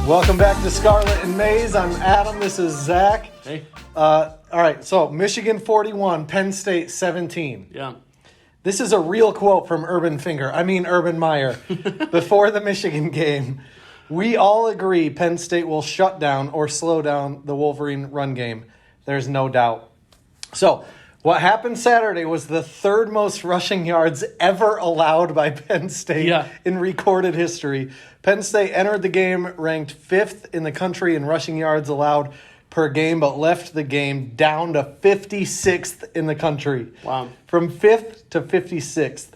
Welcome back to Scarlet and Maize. I'm Adam. This is Zack. Hey. All right, so Michigan 41, Penn State 17. Yeah. This is a real quote from Urban Meyer. Before the Michigan game, we all agree Penn State will shut down or slow down the Wolverine run game. There's no doubt. So, what happened Saturday was the third most rushing yards ever allowed by Penn State in recorded history. Penn State entered the game ranked 5th in the country in rushing yards allowed per game, but left the game down to 56th in the country. Wow. From 5th to 56th.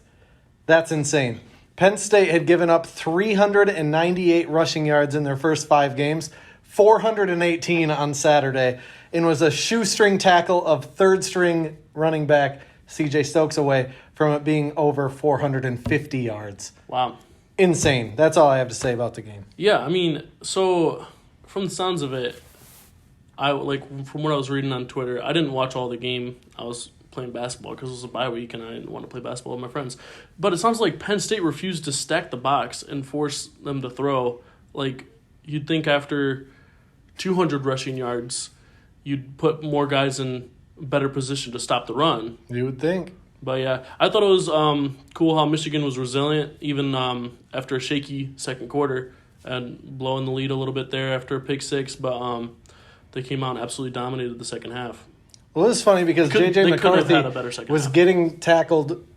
That's insane. Penn State had given up 398 rushing yards in their first 5 games, 418 on Saturday, and was a shoestring tackle of third-string running back C.J. Stokes away from it being over 450 yards. Wow. Insane. That's all I have to say about the game. Yeah, I mean, so from the sounds of it, from what I was reading on Twitter, I didn't watch all the game. I was playing basketball because it was a bye week and I didn't want to play basketball with my friends. But it sounds like Penn State refused to stack the box and force them to throw. Like, you'd think after 200 rushing yards, you'd put more guys in better position to stop the run. You would think. But, yeah, I thought it was cool how Michigan was resilient, even after a shaky second quarter and blowing the lead a little bit there after a pick six. But they came out and absolutely dominated the second half. Well, this is funny because J.J. McCarthy was getting tackled.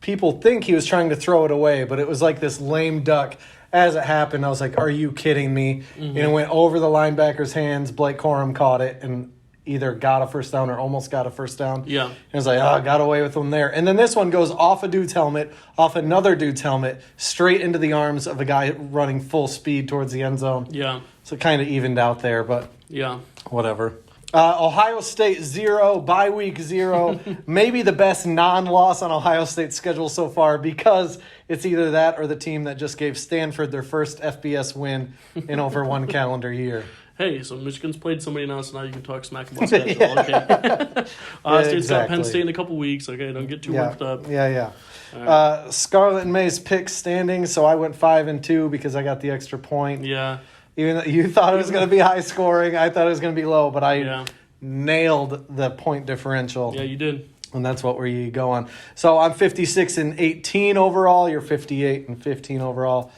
People think he was trying to throw it away, but it was like this lame duck. As it happened, I was like, are you kidding me? Mm-hmm. And it went over the linebacker's hands. Blake Corum caught it and either got a first down or almost got a first down. Yeah. And it was like, got away with them there. And then this one goes off a dude's helmet, off another dude's helmet, straight into the arms of a guy running full speed towards the end zone. Yeah. So it kind of evened out there, but yeah, whatever. Ohio State 0, bye week 0. Maybe the best non-loss on Ohio State's schedule so far because it's either that or the team that just gave Stanford their first FBS win in over one calendar year. Hey, so Michigan's played somebody now, so now you can talk smack about schedule. Okay. Ohio State's got Penn State in a couple weeks. Okay, don't get too worked up. Yeah. Right. Scarlet and Maize pick standing, so I went 5-2 because I got the extra point. Yeah. Even though you thought it was going to be high scoring, I thought it was going to be low, but I nailed the point differential. Yeah, you did. And that's what we go on. So I'm 56-18 overall. You're 58-15 overall.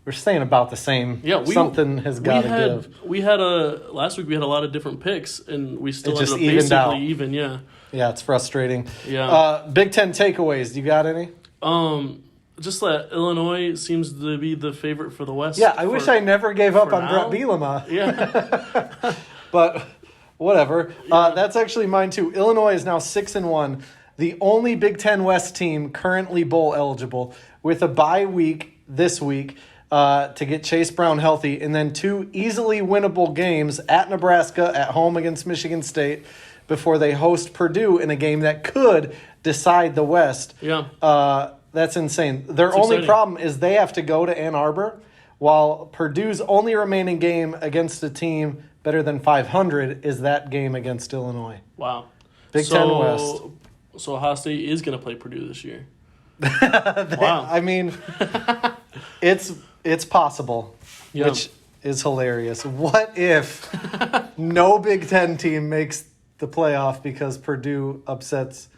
We're staying about the same. Yeah, something has got to give. Last week we had a lot of different picks, and we still ended up basically even. Yeah. Yeah, it's frustrating. Yeah. Big Ten takeaways. Do you got any? Just that Illinois seems to be the favorite for the West. Yeah, I wish I never gave up on Brett Bielema. Yeah. But whatever. Yeah. That's actually mine too. Illinois is now 6-1. The only Big Ten West team currently bowl eligible with a bye week this week to get Chase Brown healthy, and then 2 easily winnable games at Nebraska, at home against Michigan State, before they host Purdue in a game that could decide the West. Yeah. That's insane. Their only problem is they have to go to Ann Arbor, while Purdue's only remaining game against a team better than 500 is that game against Illinois. Wow. Big Ten West. So Ohio State is going to play Purdue this year. Wow. I mean, it's possible, which is hilarious. What if no Big Ten team makes the playoff because Purdue upsets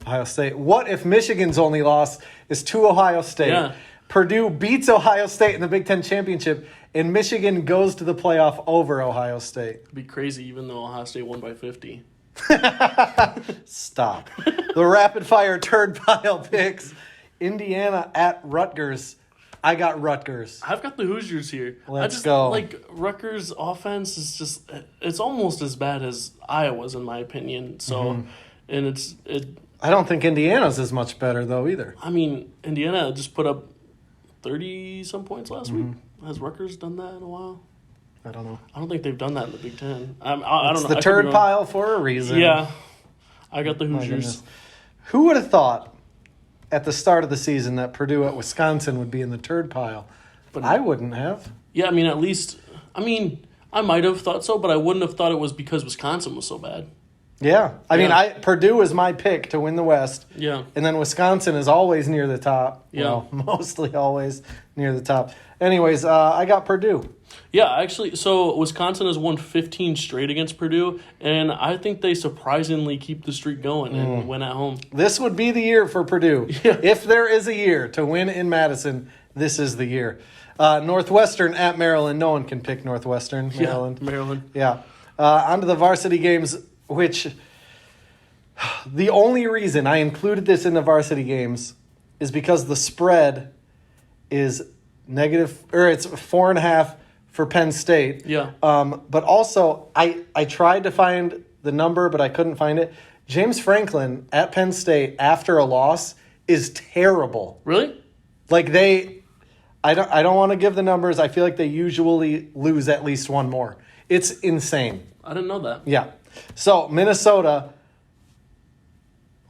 Ohio State? What if Michigan's only loss is to Ohio State? Yeah. Purdue beats Ohio State in the Big Ten championship, and Michigan goes to the playoff over Ohio State. It'd be crazy, even though Ohio State won by 50. Stop. The rapid fire turd pile picks. Indiana at Rutgers. I got Rutgers. I've got the Hoosiers here. Let's go. Rutgers' offense is it's almost as bad as Iowa's, in my opinion. So, and I don't think Indiana's is much better, though, either. I mean, Indiana just put up 30-some points last week. Has Rutgers done that in a while? I don't know. I don't think they've done that in the Big Ten. I don't know. It's the turd pile for a reason. Yeah. I got the Hoosiers. Who would have thought at the start of the season that Purdue at Wisconsin would be in the turd pile? But I wouldn't have. Yeah, I mean, I might have thought so, but I wouldn't have thought it was because Wisconsin was so bad. Yeah. I mean, Yeah. Purdue is my pick to win the West. Yeah. And then Wisconsin is always near the top. Yeah. Well, mostly always near the top. Anyways, I got Purdue. Yeah, actually, so Wisconsin has won 15 straight against Purdue, and I think they surprisingly keep the streak going and win at home. This would be the year for Purdue. Yeah. If there is a year to win in Madison, this is the year. Northwestern at Maryland. No one can pick Northwestern, Maryland. Yeah, Maryland. Yeah. On to the Varsity Games, which the only reason I included this in the Varsity Games is because the spread is negative, or it's 4.5 for Penn State. Yeah. But also, I tried to find the number, but I couldn't find it. James Franklin at Penn State after a loss is terrible. Really? Like I don't want to give the numbers. I feel like they usually lose at least one more. It's insane. I didn't know that. Yeah. So Minnesota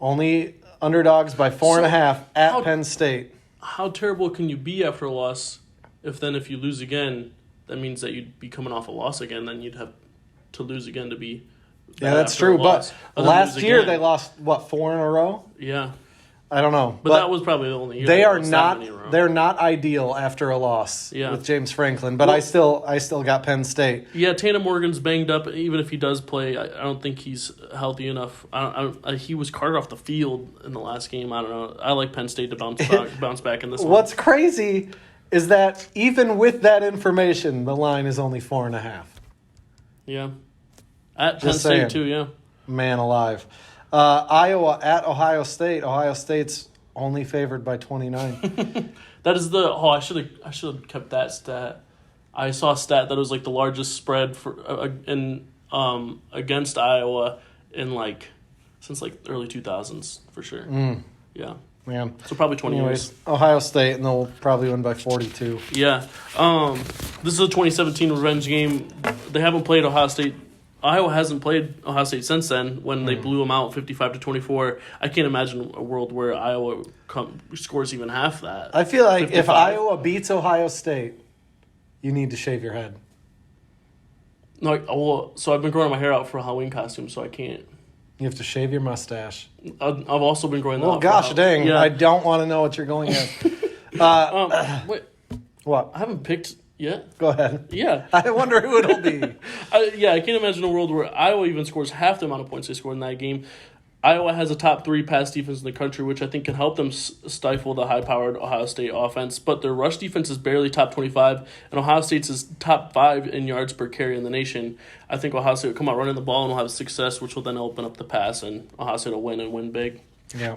only underdogs by 4.5 at Penn State. How terrible can you be after a loss if you lose again, that means that you'd be coming off a loss again, then you'd have to lose again to be Yeah, that's after a true. But loss. last year again. they lost, 4 in a row? Yeah. I don't know. But that was probably the only year they are lost that not many in a row. they're not ideal after a loss Yeah. with James Franklin. But Well- I still got Penn State. Yeah, Tana Morgan's banged up. Even if he does play, I don't think he's healthy enough. He was carted off the field in the last game. I don't know. I like Penn State to bounce back in this one. What's crazy is that even with that information, the line is only 4.5. Yeah. At Penn Just State, saying. too, yeah. Man alive. Iowa at Ohio State. Ohio State's only favored by 29. That is I should have kept that stat. I saw a stat that was like the largest spread for against Iowa in since early 2000s for sure. Yeah. Man. So probably 20 Anyways, years. Ohio State, and they'll probably win by 42. Yeah. This is a 2017 revenge game. They haven't played Ohio State. Iowa hasn't played Ohio State since then when they blew them out 55-24. I can't imagine a world where Iowa scores even half that. I feel like 55. if Iowa beats Ohio State, you need to shave your head. No, so I've been growing my hair out for a Halloween costume, so I can't. You have to shave your mustache. I've also been growing that Well, out. gosh dang. Yeah. I don't want to know what you're going as. Wait, What? I haven't picked yet. Go ahead. Yeah. I wonder who it'll be. I can't imagine a world where Iowa even scores half the amount of points they scored in that game. Iowa has a top 3 pass defense in the country, which I think can help them stifle the high-powered Ohio State offense. But their rush defense is barely top 25, and Ohio State's is top 5 in yards per carry in the nation. I think Ohio State will come out running the ball and will have success, which will then open up the pass, and Ohio State will win and win big. Yeah.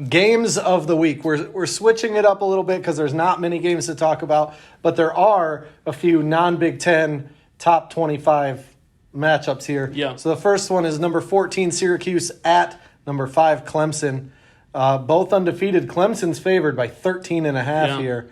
Games of the week. We're switching it up a little bit because there's not many games to talk about, but there are a few non-Big Ten top 25 matchups here. Yeah. So the first one is number 14 Syracuse at number 5 Clemson. Both undefeated. Clemson's favored by 13.5 here.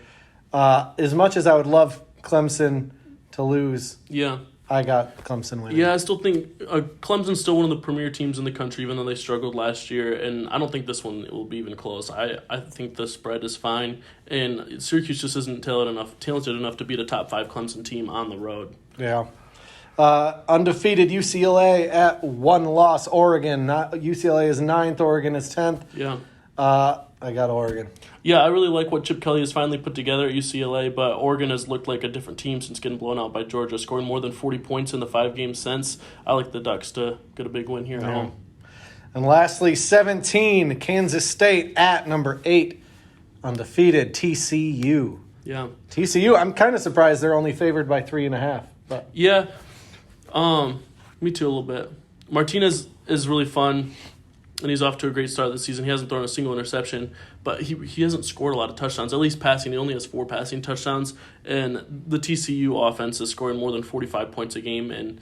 As much as I would love Clemson to lose, Yeah. I got Clemson winning. Yeah, I still think Clemson's still one of the premier teams in the country, even though they struggled last year. And I don't think this one will be even close. I think the spread is fine. And Syracuse just isn't talented enough to beat a top 5 Clemson team on the road. Yeah. Undefeated UCLA at 1 loss. Oregon. UCLA is 9th. Oregon is 10th. Yeah. I got Oregon. Yeah, I really like what Chip Kelly has finally put together at UCLA, but Oregon has looked like a different team since getting blown out by Georgia, scoring more than 40 points in the 5 games since. I like the Ducks to get a big win here at home. And lastly, 17, Kansas State at number 8, undefeated TCU. Yeah. TCU, I'm kind of surprised they're only favored by 3.5. But Yeah. Me too a little bit. Martinez is really fun, and he's off to a great start this season. He hasn't thrown a single interception, but he hasn't scored a lot of touchdowns, at least passing. He only has 4 passing touchdowns, and the TCU offense is scoring more than 45 points a game, and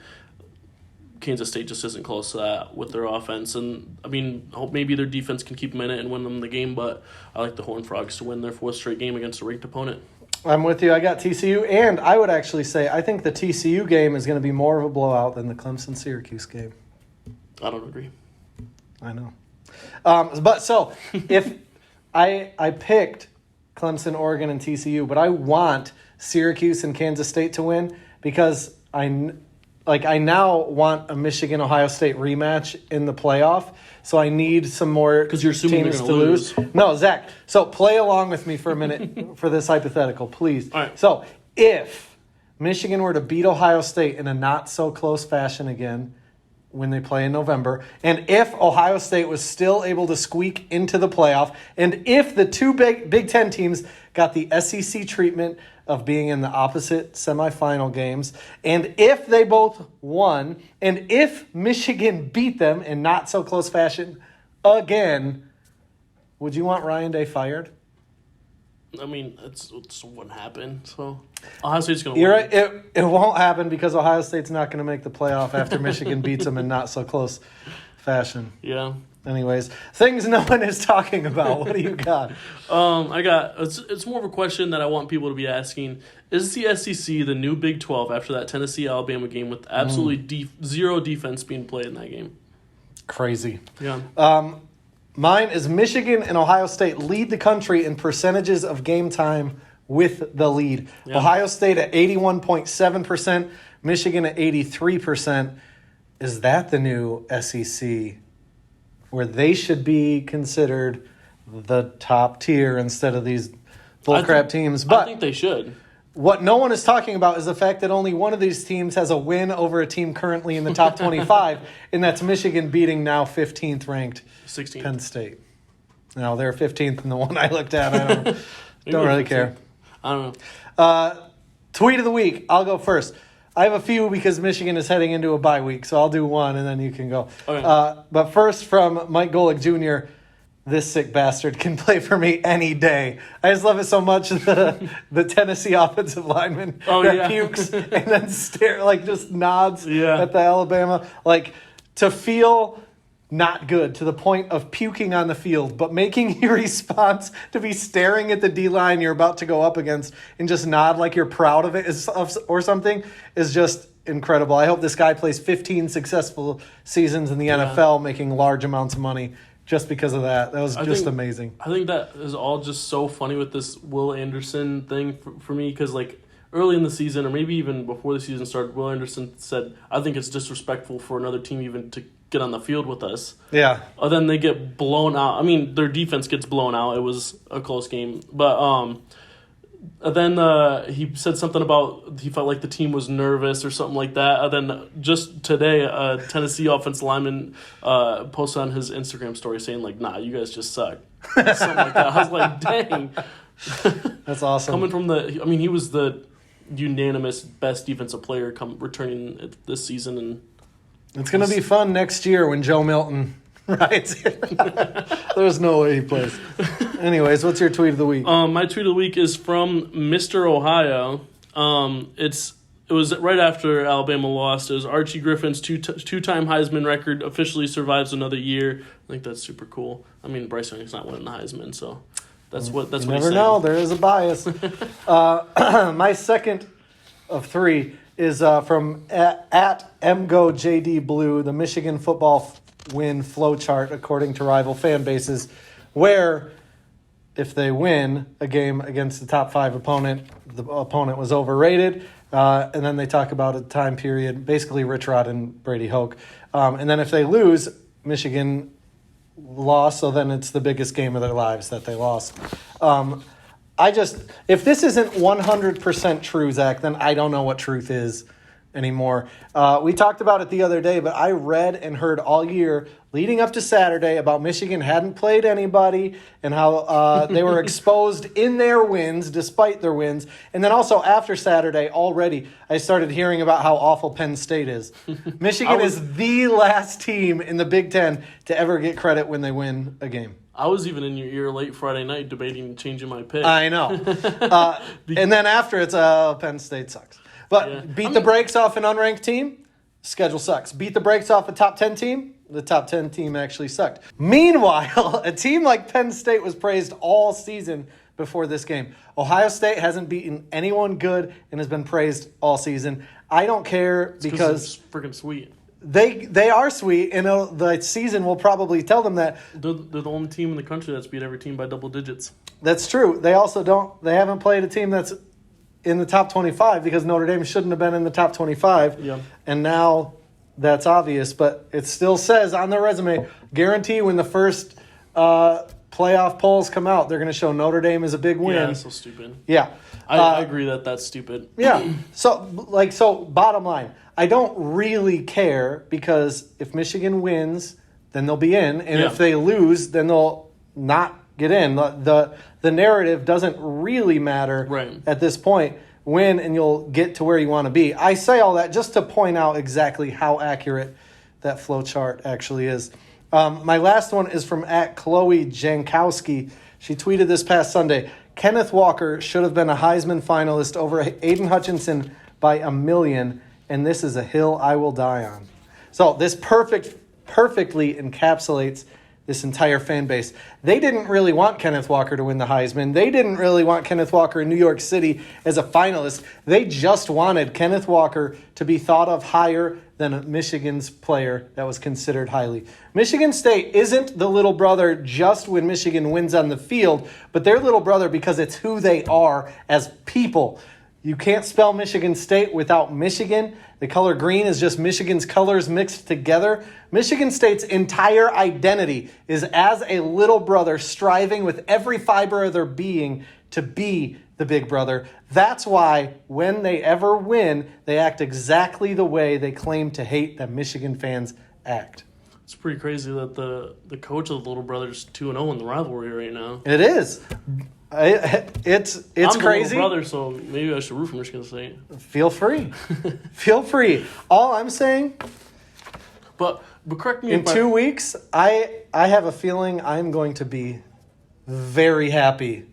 Kansas State just isn't close to that with their offense. And, I mean, hope maybe their defense can keep them in it and win them the game, but I like the Horned Frogs to win their 4th straight game against a ranked opponent. I'm with you. I got TCU, and I would actually say I think the TCU game is going to be more of a blowout than the Clemson-Syracuse game. I don't agree. I know. But so, if I picked Clemson, Oregon, and TCU, but I want Syracuse and Kansas State to win because I now want a Michigan-Ohio State rematch in the playoff, so I need some more 'Cause you're assuming teams they're to gonna lose. lose. No, Zach. So play along with me for a minute for this hypothetical, please. All right. So if Michigan were to beat Ohio State in a not-so-close fashion again when they play in November, and if Ohio State was still able to squeak into the playoff, and if the two Big Ten teams got the SEC treatment of being in the opposite semifinal games, and if they both won, and if Michigan beat them in not-so-close fashion again, would you want Ryan Day fired? I mean, it's wouldn't happen. So Ohio State's going to You're win. right. It won't happen because Ohio State's not going to make the playoff after Michigan beats them in not-so-close fashion. Yeah. Anyways, things no one is talking about. What do you got? I got it's more of a question that I want people to be asking. Is the SEC the new Big 12 after that Tennessee-Alabama game with absolutely zero defense being played in that game? Crazy. Yeah. Mine is Michigan and Ohio State lead the country in percentages of game time with the lead. Yeah. Ohio State at 81.7%, Michigan at 83%. Is that the new SEC where they should be considered the top tier instead of these bullcrap teams? I But think they should. what no one is talking about is the fact that only one of these teams has a win over a team currently in the top 25, and that's Michigan beating now 15th ranked 16. Penn State. No, they're 15th in the one I looked at. I don't really care. I don't know. Tweet of the week. I'll go first. I have a few because Michigan is heading into a bye week, so I'll do one and then you can go. Okay. But first from Mike Golick Jr., this sick bastard can play for me any day. I just love it so much. The Tennessee offensive lineman that pukes and then just nods at the Alabama. To feel not good to the point of puking on the field, but making your response to be staring at the D-line you're about to go up against and just nod like you're proud of it or something is just incredible. I hope this guy plays 15 successful seasons in the NFL making large amounts of money just because of that. That was amazing. I think that is all just so funny with this Will Anderson thing for me because, early in the season or maybe even before the season started, Will Anderson said, I think it's disrespectful for another team even to get on the field with us. Yeah. Then they get blown out. I mean, their defense gets blown out. It was a close game. But then he said something about he felt like the team was nervous or something like that. And then just today, a Tennessee offensive lineman posted on his Instagram story saying, nah, you guys just suck. Something like that. I was like, dang. That's awesome. Coming from he was the unanimous best defensive player returning this season. And it's going to be fun next year when Joe Milton rides here. There's no way he plays. Anyways, what's your tweet of the week? My tweet of the week is from Mr. Ohio. It was right after Alabama lost. It was Archie Griffin's two-time Heisman record officially survives another year. I think that's super cool. I mean, Bryce Young's not winning the Heisman, so that's what You he's never saying. know. There is a bias. My second of three is from at MGoJDBlue, the Michigan football win flowchart according to rival fan bases, where if they win a game against the top 5 opponent, the opponent was overrated. And then they talk about a time period, basically Rich Rod and Brady Hoke. And then if they lose, Michigan lost, so then it's the biggest game of their lives that they lost. If this isn't 100% true, Zach, then I don't know what truth is anymore. We talked about it the other day, but I read and heard all year leading up to Saturday about Michigan hadn't played anybody and how they were exposed in their wins, despite their wins. And then also after Saturday, already, I started hearing about how awful Penn State is. Michigan is the last team in the Big Ten to ever get credit when they win a game. I was even in your ear late Friday night debating changing my pick. I know. And then after it's Penn State sucks. But beat the brakes off an unranked team, schedule sucks. Beat the brakes off a top 10 team, the top 10 team actually sucked. Meanwhile, a team like Penn State was praised all season before this game. Ohio State hasn't beaten anyone good and has been praised all season. I don't care because it's freaking sweet. They are sweet, and the season will probably tell them that. They're the only team in the country that's beat every team by double digits. That's true. They also they haven't played a team that's in the top 25 because Notre Dame shouldn't have been in the top 25. Yeah. And now that's obvious, but it still says on their resume, guarantee when the first playoff polls come out, they're going to show Notre Dame is a big win. Yeah, that's so stupid. Yeah. I agree that's stupid. Yeah. So bottom line, I don't really care because if Michigan wins, then they'll be in, and if they lose, then they'll not get in. The narrative doesn't really matter at this point. Win and you'll get to where you want to be. I say all that just to point out exactly how accurate that flow chart actually is. My last one is from @Chloe Jankowski. She tweeted this past Sunday, Kenneth Walker should have been a Heisman finalist over Aiden Hutchinson by 1 million, and this is a hill I will die on. So this perfectly encapsulates this entire fan base. They didn't really want Kenneth Walker to win the Heisman. They didn't really want Kenneth Walker in New York City as a finalist. They just wanted Kenneth Walker to be thought of higher than a Michigan's player that was considered highly. Michigan State isn't the little brother just when Michigan wins on the field, but they're little brother because it's who they are as people. You can't spell Michigan State without Michigan. The color green is just Michigan's colors mixed together. Michigan State's entire identity is as a little brother striving with every fiber of their being to be the big brother. That's why when they ever win, they act exactly the way they claim to hate that Michigan fans act. It's pretty crazy that the coach of the little brother's 2-0 in the rivalry right now. It is. It's I'm crazy. The little brother, so maybe I should root for Michigan State. Feel free. Feel free. All I'm saying, but correct me in 2 weeks, I have a feeling I'm going to be very happy,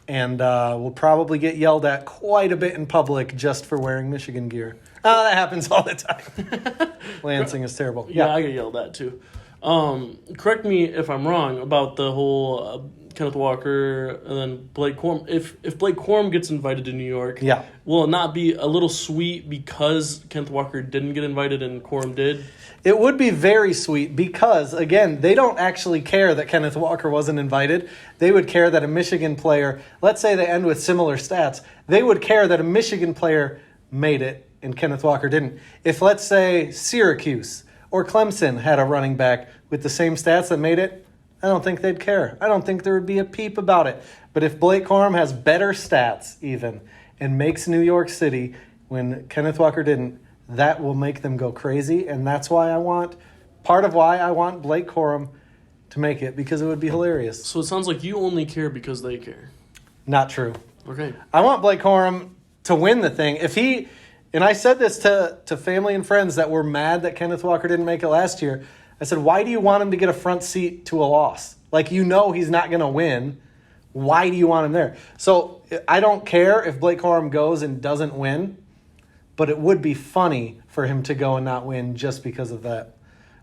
and will probably get yelled at quite a bit in public just for wearing Michigan gear. That happens all the time. Lansing is terrible. Yeah, I get yelled at too. Correct me if I'm wrong about the whole Kenneth Walker and then Blake Corum. If Blake Corum gets invited to New York, will it not be a little sweet because Kenneth Walker didn't get invited and Corum did? It would be very sweet because, again, they don't actually care that Kenneth Walker wasn't invited. They would care that a Michigan player, let's say they end with similar stats, they would care that a Michigan player made it and Kenneth Walker didn't. If, let's say, Syracuse or Clemson had a running back with the same stats that made it, I don't think they'd care. I don't think there would be a peep about it. But if Blake Corum has better stats even and makes New York City when Kenneth Walker didn't, that will make them go crazy. And that's why part of why I want Blake Corum to make it, because it would be hilarious. So it sounds like you only care because they care. Not true. Okay. I want Blake Corum to win the thing. And I said this to family and friends that were mad that Kenneth Walker didn't make it last year. I said, why do you want him to get a front seat to a loss? Like, you know he's not going to win. Why do you want him there? So I don't care if Blake Corum goes and doesn't win, but it would be funny for him to go and not win just because of that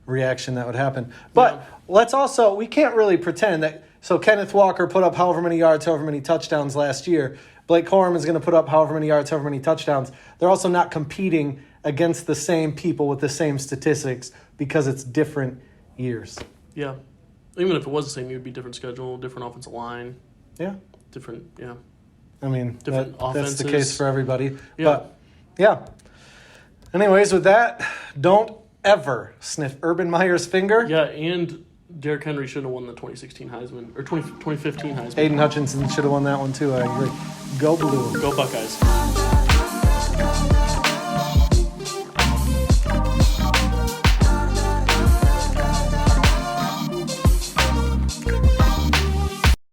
reaction that would happen. But we can't really pretend that, so Kenneth Walker put up however many yards, however many touchdowns last year. Blake Corum is going to put up however many yards, however many touchdowns. They're also not competing against the same people with the same statistics because it's different years. Yeah. Even if it was the same, it would be different schedule, different offensive line. Yeah. Different, yeah. I mean, different offenses. That's the case for everybody. Yeah. But, yeah. Anyways, with that, don't ever sniff Urban Meyer's finger. Yeah, and Derrick Henry should have won the 2016 Heisman, or 2015 Heisman. Aiden Hutchinson should have won that one too, I agree. Go Blue. Go Buckeyes.